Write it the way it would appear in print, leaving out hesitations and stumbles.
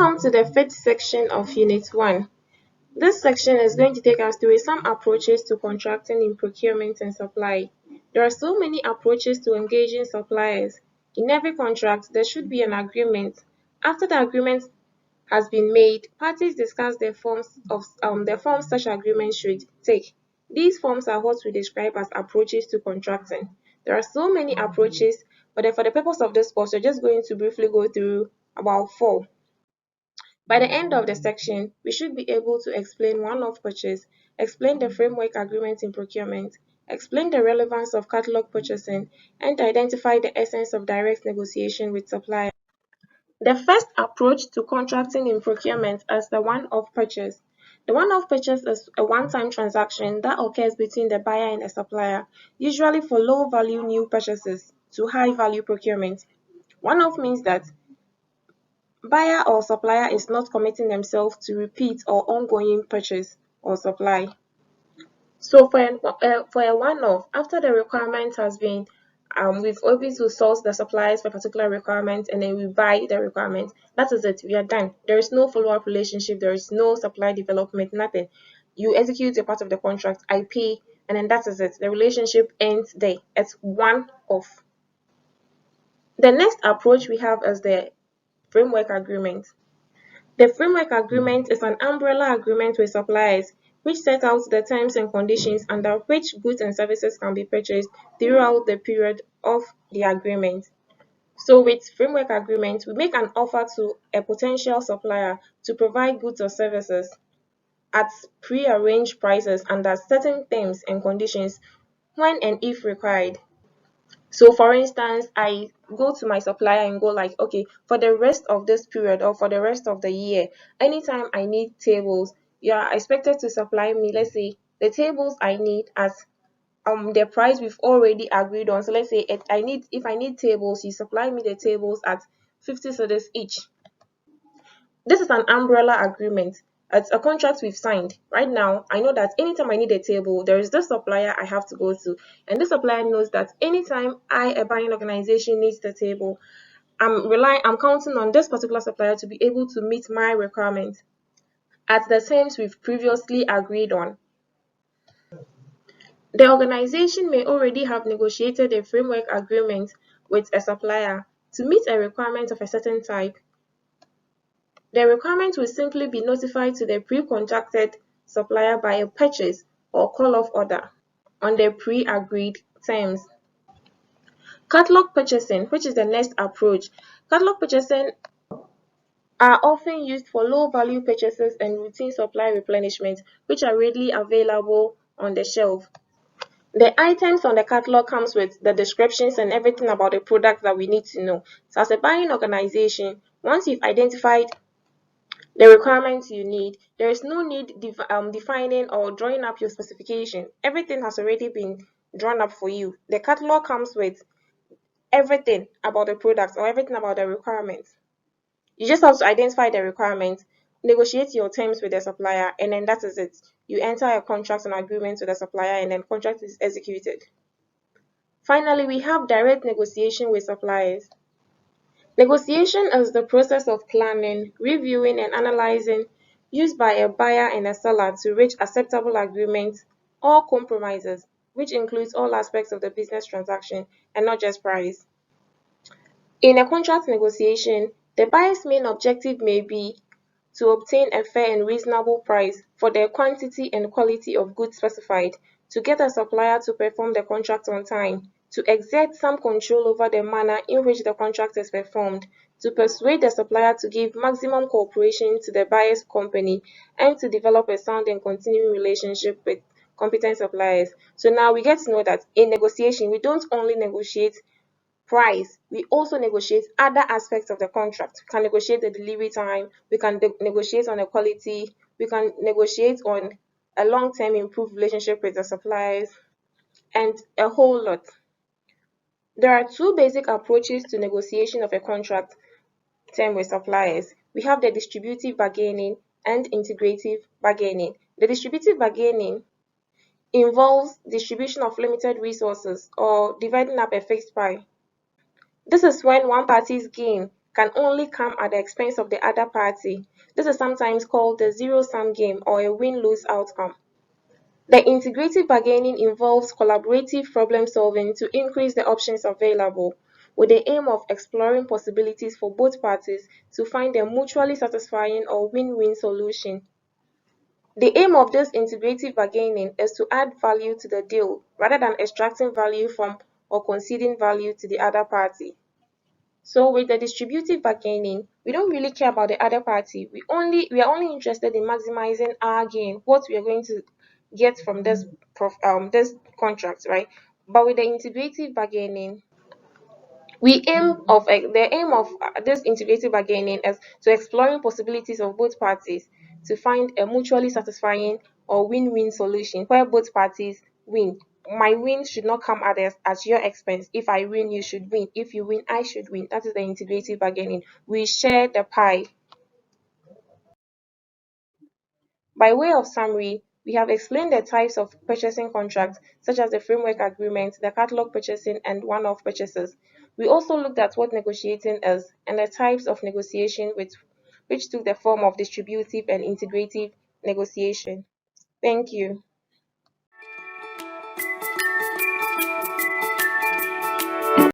Welcome to the fifth section of Unit 1. This section is going to take us through some approaches to contracting in procurement and supply. There are so many approaches to engaging suppliers. In every contract, there should be an agreement. After the agreement has been made, parties discuss the forms such agreements should take. These forms are what we describe as approaches to contracting. There are so many approaches, but then for the purpose of this course, we're just going to briefly go through about 4. By the end of the section, we should be able to explain one-off purchase, explain the framework agreement in procurement, explain the relevance of catalog purchasing, and identify the essence of direct negotiation with suppliers. The first approach to contracting in procurement is the one-off purchase. The one-off purchase is a one-time transaction that occurs between the buyer and the supplier, usually for low-value new purchases to high-value procurement. One-off means that buyer or supplier is not committing themselves to repeat or ongoing purchase or supply. So for a one-off, after the requirement has been, we've able to source the suppliers for a particular requirement and then we buy the requirement. That is it. We are done. There is no follow-up relationship. There is no supply development. Nothing. You execute a part of the contract. I pay, and then that is it. The relationship ends there. It's one-off. The next approach we have is the framework agreement. The framework agreement is an umbrella agreement with suppliers which set out the terms and conditions under which goods and services can be purchased throughout the period of the agreement. So with framework agreement, we make an offer to a potential supplier to provide goods or services at pre-arranged prices under certain terms and conditions when and if required. So for instance, I go to my supplier and go like, okay, for the rest of this period or for the rest of the year, anytime I need tables, you are expected to supply me, let's say, the tables I need at the price we've already agreed on. So let's say if I need tables, you supply me the tables at 50 cedis each. This is an umbrella agreement. It's a contract we've signed. Right now, I know that anytime I need a table, there is this supplier I have to go to. And this supplier knows that anytime a buying organization, needs the table, I'm counting on this particular supplier to be able to meet my requirements at the terms we've previously agreed on. The organization may already have negotiated a framework agreement with a supplier to meet a requirement of a certain type. The requirement will simply be notified to the pre-contracted supplier by a purchase or call-off order on the pre-agreed terms. Catalog purchasing, which is the next approach. Catalog purchasing are often used for low-value purchases and routine supply replenishment, which are readily available on the shelf. The items on the catalog comes with the descriptions and everything about the product that we need to know. So as a buying organization, once you've identified the requirements you need, there is no need defining or drawing up your specification. Everything has already been drawn up for you. The catalog comes with everything about the products or everything about the requirements. You just have to identify the requirements, negotiate your terms with the supplier, and then that is it. You enter a contract and agreement with the supplier, and then contract is executed. Finally, we have direct negotiation with suppliers. Negotiation is the process of planning, reviewing, and analyzing used by a buyer and a seller to reach acceptable agreements or compromises, which includes all aspects of the business transaction and not just price. In a contract negotiation, the buyer's main objective may be to obtain a fair and reasonable price for the quantity and quality of goods specified, to get a supplier to perform the contract on time, to exert some control over the manner in which the contract is performed, to persuade the supplier to give maximum cooperation to the buyer's company, and to develop a sound and continuing relationship with competent suppliers. So now we get to know that in negotiation, we don't only negotiate price, we also negotiate other aspects of the contract. We can negotiate the delivery time, we can negotiate on the quality, we can negotiate on a long-term improved relationship with the suppliers, and a whole lot. There are two basic approaches to negotiation of a contract term with suppliers. We have the distributive bargaining and integrative bargaining. The distributive bargaining involves distribution of limited resources or dividing up a fixed pie. This is when one party's gain can only come at the expense of the other party. This is sometimes called the zero-sum game or a win-lose outcome. The integrative bargaining involves collaborative problem-solving to increase the options available, with the aim of exploring possibilities for both parties to find a mutually satisfying or win-win solution. The aim of this integrative bargaining is to add value to the deal rather than extracting value from or conceding value to the other party. So with the distributive bargaining, we don't really care about the other party. We are only interested in maximizing our gain, what we are going to get from this contract, right? But with the integrative bargaining, the aim of this integrative bargaining is to exploring possibilities of both parties to find a mutually satisfying or win-win solution where both parties win. My win should not come at your expense. If I win, you should win. If you win, I should win. That is the integrative bargaining. We share the pie. By way of summary, we have explained the types of purchasing contracts, such as the framework agreement, the catalog purchasing, and one-off purchases. We also looked at what negotiating is and the types of negotiation which took the form of distributive and integrative negotiation. Thank you.